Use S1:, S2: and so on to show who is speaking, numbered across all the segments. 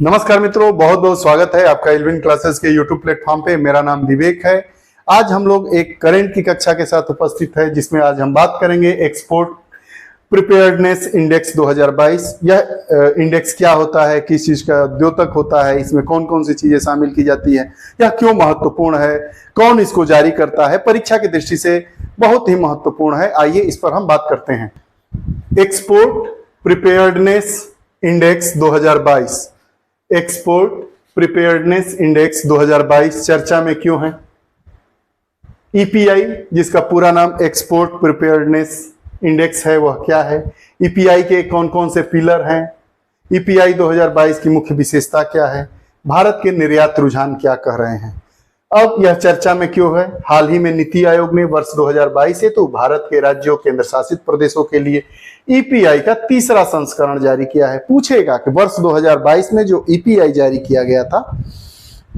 S1: नमस्कार मित्रों, बहुत बहुत स्वागत है आपका इल्विन क्लासेस के यूट्यूब प्लेटफॉर्म पे। मेरा नाम विवेक है। आज हम लोग एक करंट की कक्षा के साथ उपस्थित है, जिसमें आज हम बात करेंगे एक्सपोर्ट प्रिपेयर्डनेस इंडेक्स 2022। यह इंडेक्स क्या होता है, किस चीज का द्योतक होता है, इसमें कौन कौन सी चीजें शामिल की जाती है, यह क्यों महत्वपूर्ण है, कौन इसको जारी करता है, परीक्षा की दृष्टि से बहुत ही महत्वपूर्ण है। आइए इस पर हम बात करते हैं। Export preparedness index 2022, export preparedness index 2022 चर्चा में क्यों है? ईपीआई, जिसका पूरा नाम एक्सपोर्ट प्रिपेयर्डनेस इंडेक्स है, वह क्या है? ईपीआई के कौन कौन से पिलर हैं? ईपीआई 2022 की मुख्य विशेषता क्या है? भारत के निर्यात रुझान क्या कह रहे हैं? अब यह चर्चा में क्यों है? हाल ही में नीति आयोग ने वर्ष 2022 हेतु भारत के राज्यों केंद्र शासित प्रदेशों के लिए ईपीआई का तीसरा संस्करण जारी किया है। पूछेगा कि वर्ष 2022 में जो ईपीआई जारी किया गया था,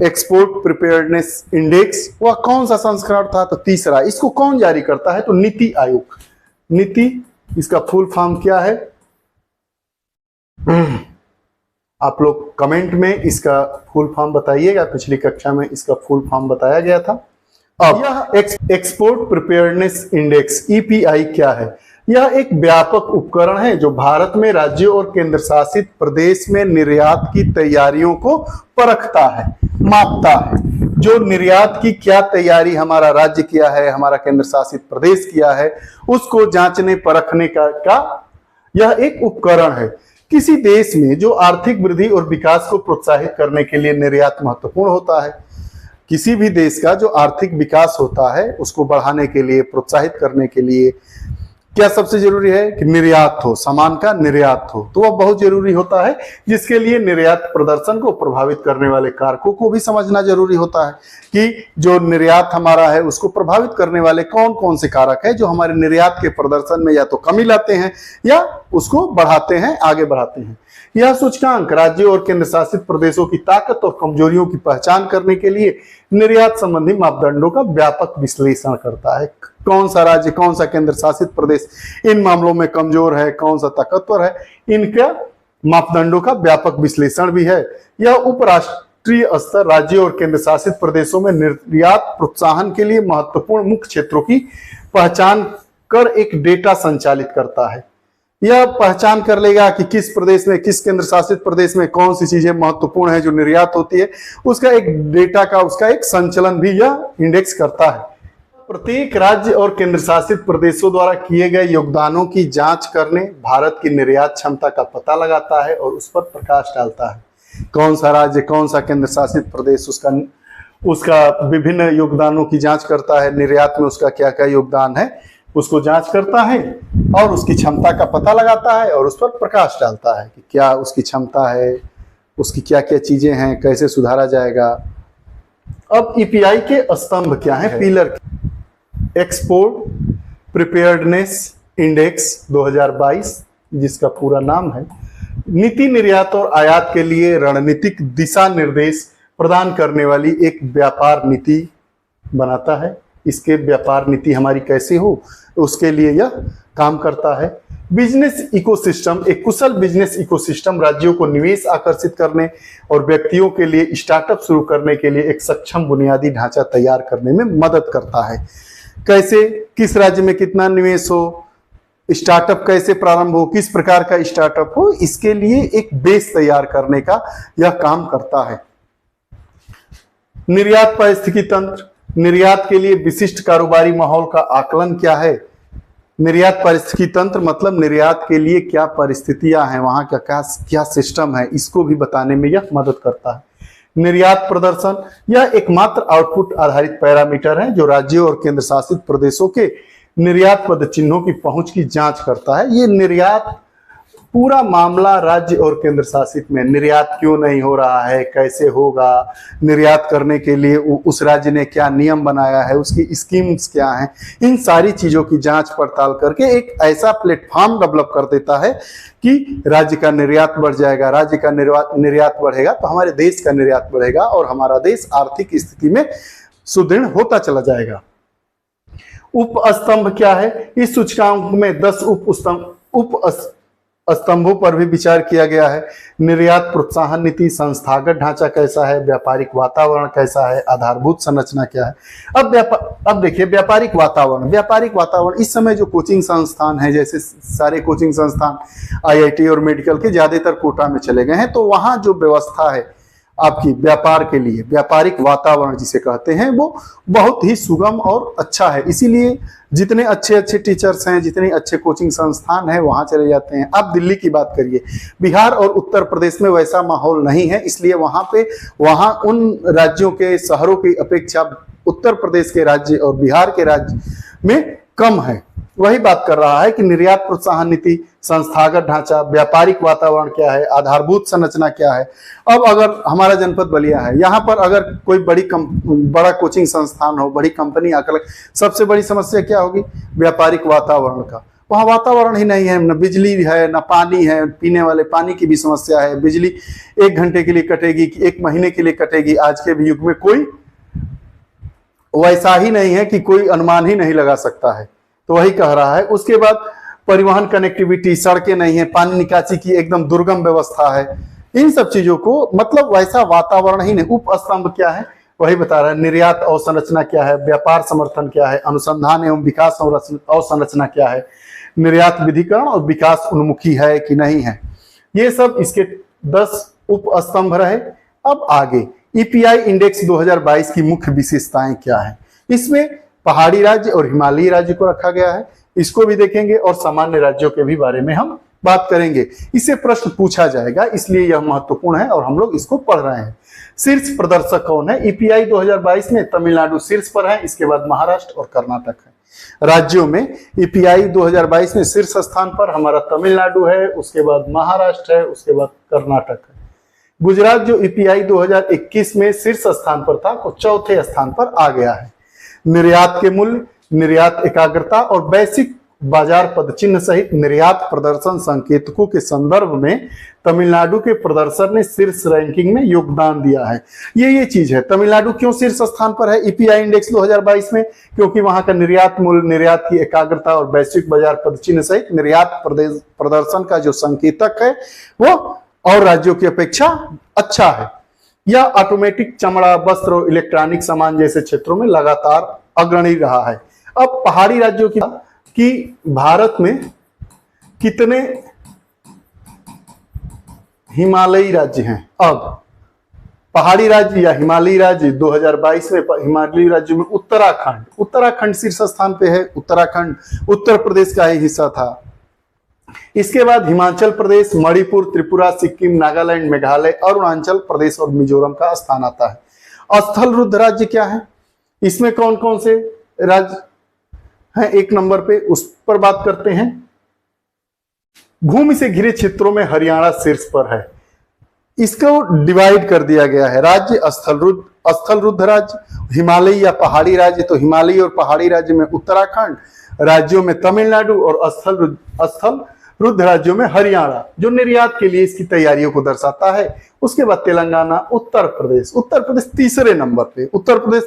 S1: एक्सपोर्ट प्रिपेयर्डनेस इंडेक्स, वह कौन सा संस्करण था? तो तीसरा। इसको कौन जारी करता है? तो नीति आयोग। नीति, इसका फुल फॉर्म क्या है? आप लोग कमेंट में इसका फुल फॉर्म बताइएगा। पिछली कक्षा में इसका फुल फॉर्म बताया गया था। अब यह एक्सपोर्ट प्रिपेयर्डनेस इंडेक्स ईपीआई क्या है? यह एक व्यापक उपकरण है जो भारत में राज्यों और केंद्र शासित प्रदेश में निर्यात की तैयारियों को परखता है, मापता है। जो निर्यात की क्या तैयारी हमारा राज्य किया है, हमारा केंद्र शासित प्रदेश किया है, उसको जांचने परखने का यह एक उपकरण है। किसी देश में जो आर्थिक वृद्धि और विकास को प्रोत्साहित करने के लिए निर्यात महत्वपूर्ण होता है। किसी भी देश का जो आर्थिक विकास होता है, उसको बढ़ाने के लिए, प्रोत्साहित करने के लिए क्या सबसे जरूरी है? कि निर्यात हो, सामान का निर्यात हो। तो वह बहुत जरूरी होता है, जिसके लिए निर्यात प्रदर्शन को प्रभावित करने वाले कारकों को भी समझना जरूरी होता है कि जो निर्यात हमारा है उसको प्रभावित करने वाले कौन कौन से कारक है जो हमारे निर्यात के प्रदर्शन में या तो कमी लाते हैं या उसको बढ़ाते हैं, आगे बढ़ाते हैं। यह सूचकांक राज्यों और केंद्र शासित प्रदेशों की ताकत और कमजोरियों की पहचान करने के लिए निर्यात संबंधी मापदंडों का व्यापक विश्लेषण करता है। कौन सा राज्य, कौन सा केंद्र शासित प्रदेश इन मामलों में कमजोर है, कौन सा ताकतवर है, इनका मापदंडों का व्यापक विश्लेषण भी है। यह उपराष्ट्रीय स्तर राज्यों और केंद्र शासित प्रदेशों में निर्यात प्रोत्साहन के लिए महत्वपूर्ण मुख्य क्षेत्रों की पहचान कर एक डेटा संचालित करता है। यह पहचान कर लेगा कि किस प्रदेश में, किस केंद्र शासित प्रदेश में कौन सी चीजें महत्वपूर्ण है जो निर्यात होती है, उसका एक डेटा का, उसका एक संचलन भी यह इंडेक्स करता है। प्रत्येक राज्य और केंद्र शासित प्रदेशों द्वारा किए गए योगदानों की जांच करने, भारत की निर्यात क्षमता का पता लगाता है और उस पर प्रकाश डालता है। कौन सा राज्य, कौन सा केंद्र शासित प्रदेश उसका विभिन्न योगदानों की जांच करता है, निर्यात में उसका क्या क्या योगदान है उसको जांच करता है और उसकी क्षमता का पता लगाता है और उस पर प्रकाश डालता है कि क्या उसकी क्षमता है, उसकी क्या क्या चीजें हैं, कैसे सुधारा जाएगा। अब ईपीआई के स्तंभ क्या है, पिलर? एक्सपोर्ट प्रिपेयर्डनेस इंडेक्स 2022, जिसका पूरा नाम है नीति निर्यात और आयात के लिए रणनीतिक दिशा निर्देश प्रदान करने वाली एक व्यापार नीति बनाता है। इसके व्यापार नीति हमारी कैसे हो, उसके लिए यह काम करता है। बिजनेस इकोसिस्टम, एक कुशल बिजनेस इकोसिस्टम राज्यों को निवेश आकर्षित करने और व्यक्तियों के लिए स्टार्टअप शुरू करने के लिए एक सक्षम बुनियादी ढांचा तैयार करने में मदद करता है। कैसे, किस राज्य में कितना निवेश हो, स्टार्टअप कैसे प्रारंभ हो, किस प्रकार का स्टार्टअप हो, इसके लिए एक बेस तैयार करने का यह काम करता है। निर्यात पारिस्थितिकी तंत्र, निर्यात के लिए विशिष्ट कारोबारी माहौल का आकलन क्या है? निर्यात पारिस्थितिकी तंत्र मतलब निर्यात के लिए क्या परिस्थितियां हैं, वहां का क्या सिस्टम है, इसको भी बताने में यह मदद करता है। निर्यात प्रदर्शन, यह एकमात्र आउटपुट आधारित पैरामीटर है जो राज्यों और केंद्र शासित प्रदेशों के निर्यात पद चिन्हों की पहुंच की जांच करता है। ये निर्यात पूरा मामला राज्य और केंद्र शासित में, निर्यात क्यों नहीं हो रहा है, कैसे होगा, निर्यात करने के लिए उस राज्य ने क्या नियम बनाया है, उसकी स्कीम्स क्या हैं, इन सारी चीजों की जांच पड़ताल करके एक ऐसा प्लेटफॉर्म डेवलप कर देता है कि राज्य का निर्यात बढ़ जाएगा। राज्य का निर्यात बढ़ेगा तो हमारे देश का निर्यात बढ़ेगा और हमारा देश आर्थिक स्थिति में सुदृढ़ होता चला जाएगा। उप स्तंभ क्या है? इस सूचकांक में 10 उप स्तंभों पर भी विचार किया गया है। निर्यात प्रोत्साहन नीति, संस्थागत ढांचा कैसा है, व्यापारिक वातावरण कैसा है, आधारभूत संरचना क्या है। अब देखिए व्यापारिक वातावरण इस समय जो कोचिंग संस्थान है, जैसे सारे कोचिंग संस्थान आईआईटी और मेडिकल के ज्यादातर कोटा में चले गए हैं, तो वहां जो व्यवस्था है आपकी व्यापार के लिए, व्यापारिक वातावरण जिसे कहते हैं, वो बहुत ही सुगम और अच्छा है। इसीलिए जितने अच्छे अच्छे टीचर्स हैं, जितने अच्छे कोचिंग संस्थान हैं, वहां चले जाते हैं। आप दिल्ली की बात करिए, बिहार और उत्तर प्रदेश में वैसा माहौल नहीं है, इसलिए वहां उन राज्यों के शहरों की अपेक्षा उत्तर प्रदेश के राज्य और बिहार के राज्य में कम है। वही बात कर रहा है कि निर्यात प्रोत्साहन नीति, संस्थागत ढांचा, व्यापारिक वातावरण क्या है, आधारभूत संरचना क्या है। अब अगर हमारा जनपद बलिया है, यहाँ पर अगर कोई बड़ा कोचिंग संस्थान हो, बड़ी कंपनी आकर, सबसे बड़ी समस्या क्या होगी? व्यापारिक वातावरण का। वहाँ वातावरण ही नहीं है, न बिजली है, न पानी है, पीने वाले पानी की भी समस्या है। बिजली 1 घंटे के लिए कटेगी कि 1 महीने के लिए कटेगी, आज के भी युग में कोई वैसा ही नहीं है कि कोई अनुमान ही नहीं लगा सकता है। तो वही कह रहा है। उसके बाद परिवहन कनेक्टिविटी, सड़कें नहीं है, पानी निकासी की एकदम दुर्गम व्यवस्था है। इन सब चीजों को मतलब वैसा वातावरण ही नहीं। उपस्तंभ क्या है वही बता रहा है। निर्यात अवसंरचना क्या है, व्यापार समर्थन क्या है, अनुसंधान एवं विकास अवसंरचना क्या है, निर्यात विधिकरण और विकास उन्मुखी है कि नहीं है। ये सब इसके 10 उपस्तंभ रहे। अब आगे ईपीआई इंडेक्स 2022 की मुख्य विशेषताएं क्या है। इसमें पहाड़ी राज्य और हिमालयी राज्य को रखा गया है, इसको भी देखेंगे और सामान्य राज्यों के भी बारे में हम बात करेंगे। इससे प्रश्न पूछा जाएगा, इसलिए यह महत्वपूर्ण है और हम लोग इसको पढ़ रहे हैं। शीर्ष प्रदर्शक कौन है? ईपीआई 2022 में तमिलनाडु शीर्ष पर है, इसके बाद महाराष्ट्र और कर्नाटक है। राज्यों में ईपीआई 2022 में शीर्ष स्थान पर हमारा तमिलनाडु है, उसके बाद महाराष्ट्र है, उसके बाद कर्नाटक है। गुजरात जो ईपीआई 2021 में शीर्ष स्थान पर था, वो चौथे स्थान पर आ गया है। निर्यात के मूल्य, निर्यात एकाग्रता और वैश्विक बाजार पदचिन्ह सहित निर्यात प्रदर्शन संकेतकों के संदर्भ में तमिलनाडु के प्रदर्शन ने शीर्ष रैंकिंग में योगदान दिया है। ये चीज है। तमिलनाडु क्यों शीर्ष स्थान पर है ईपीआई इंडेक्स 2022 में? क्योंकि वहां का निर्यात मूल्य, निर्यात की एकाग्रता और वैश्विक बाजार पदचिन्ह सहित निर्यात प्रदर्शन का जो संकेतक है वो और राज्यों की अपेक्षा अच्छा है। यह ऑटोमेटिक, चमड़ा, वस्त्र और इलेक्ट्रॉनिक सामान जैसे क्षेत्रों में लगातार अग्रणी रहा है। अब पहाड़ी राज्यों की भारत में कितने हिमालयी राज्य हैं? अब पहाड़ी राज्य या हिमालयी राज्य 2022 में हिमालयी राज्यों में उत्तराखंड शीर्ष स्थान पे है। उत्तराखंड उत्तर प्रदेश का ही हिस्सा था। इसके बाद हिमाचल प्रदेश, मणिपुर, त्रिपुरा, सिक्किम, नागालैंड, मेघालय, अरुणाचल प्रदेश और मिजोरम का स्थान आता है। स्थल रुद्ध राज्य क्या है? इसमें कौन कौन से राज्य हैं? 1 नंबर पे उस पर बात करते हैं। भूमि से घिरे क्षेत्रों में हरियाणा शीर्ष पर है। इसको डिवाइड कर दिया गया है राज्य स्थल रुद्ध राज्य, हिमालयी या पहाड़ी राज्य। तो हिमालयी और पहाड़ी राज्य में उत्तराखंड, राज्यों में तमिलनाडु और स्थल रुद्ध राज्यों में हरियाणा, जो निर्यात के लिए इसकी तैयारियों को दर्शाता है। उसके बाद तेलंगाना, उत्तर प्रदेश तीसरे नंबर पे। उत्तर प्रदेश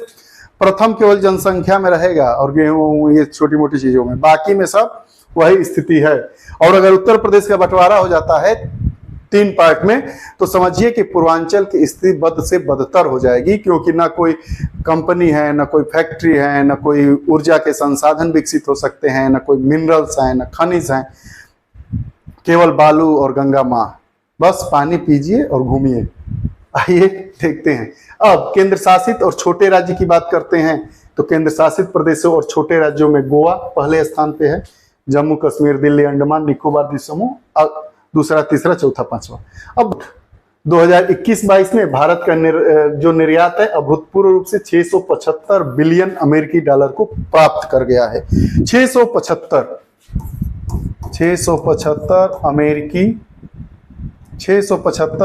S1: प्रथम केवल जनसंख्या में रहेगा और गेहूं ये छोटी मोटी चीजों में, बाकी में सब वही स्थिति है। और अगर उत्तर प्रदेश का बंटवारा हो जाता है 3 पार्ट में, तो समझिए कि पूर्वांचल की स्थिति बद से बदतर हो जाएगी, क्योंकि ना कोई कंपनी है, ना कोई फैक्ट्री है, ना कोई ऊर्जा के संसाधन विकसित हो सकते हैं, ना कोई मिनरल्स हैं, ना खनिज हैं, केवल बालू और गंगा माँ। बस पानी पीजिए और घूमिए। आइए देखते हैं। अब केंद्र शासित और छोटे राज्य की बात करते हैं। तो केंद्र शासित प्रदेशों और छोटे राज्यों में गोवा पहले स्थान पे है, जम्मू कश्मीर, दिल्ली, अंडमान निकोबार द्वीप समूह दूसरा, तीसरा, चौथा, पांचवा। अब 2021-22 में भारत का जो निर्यात है अभूतपूर्व रूप से 675 बिलियन अमेरिकी डॉलर को प्राप्त कर गया है। 675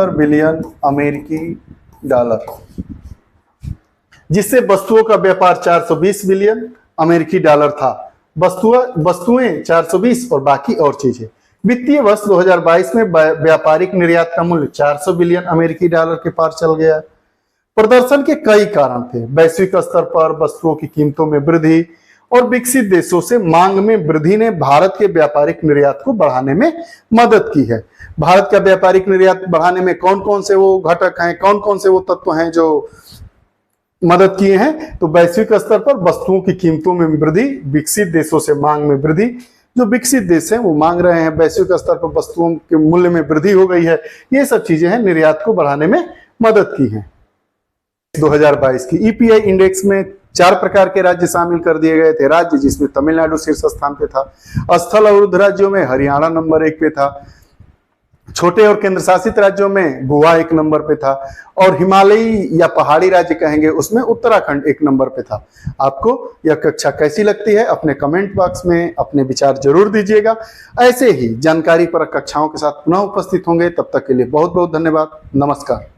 S1: बिलियन अमेरिकी डॉलर, जिससे वस्तुओं का व्यापार 420 बिलियन अमेरिकी डॉलर था। वस्तुएं 420 और बाकी और चीजें। वित्तीय वर्ष 2022 में व्यापारिक निर्यात का मूल्य 400 बिलियन अमेरिकी डॉलर के पार चल गया। प्रदर्शन के कई कारण थे। वैश्विक स्तर पर वस्तुओं की कीमतों में वृद्धि और विकसित देशों से मांग में वृद्धि ने भारत के व्यापारिक निर्यात को बढ़ाने में मदद की है। भारत का व्यापारिक निर्यात बढ़ाने में कौन कौन से वो घटक हैं, कौन कौन से वो तत्व हैं जो मदद किए हैं? तो वैश्विक स्तर पर वस्तुओं की कीमतों में वृद्धि, विकसित देशों से मांग में वृद्धि, जो विकसित देश हैं वो मांग रहे हैं, वैश्विक स्तर पर वस्तुओं के मूल्य में वृद्धि हो गई है, ये सब चीजें हैं निर्यात को बढ़ाने में मदद की हैं। 2022 की ईपीआई इंडेक्स में 4 प्रकार के राज्य शामिल कर दिए गए थे राज्य, जिसमें तमिलनाडु शीर्ष स्थान पे था, स्थल अवरुद्ध राज्यों में हरियाणा नंबर 1 पे था, छोटे और केंद्र शासित राज्यों में गोवा 1 नंबर पे था, और हिमालयी या पहाड़ी राज्य कहेंगे उसमें उत्तराखंड 1 नंबर पे था। आपको यह कक्षा कैसी लगती है अपने कमेंट बॉक्स में अपने विचार जरूर दीजिएगा। ऐसे ही जानकारी पर कक्षाओं के साथ पुनः उपस्थित होंगे, तब तक के लिए बहुत बहुत धन्यवाद। नमस्कार।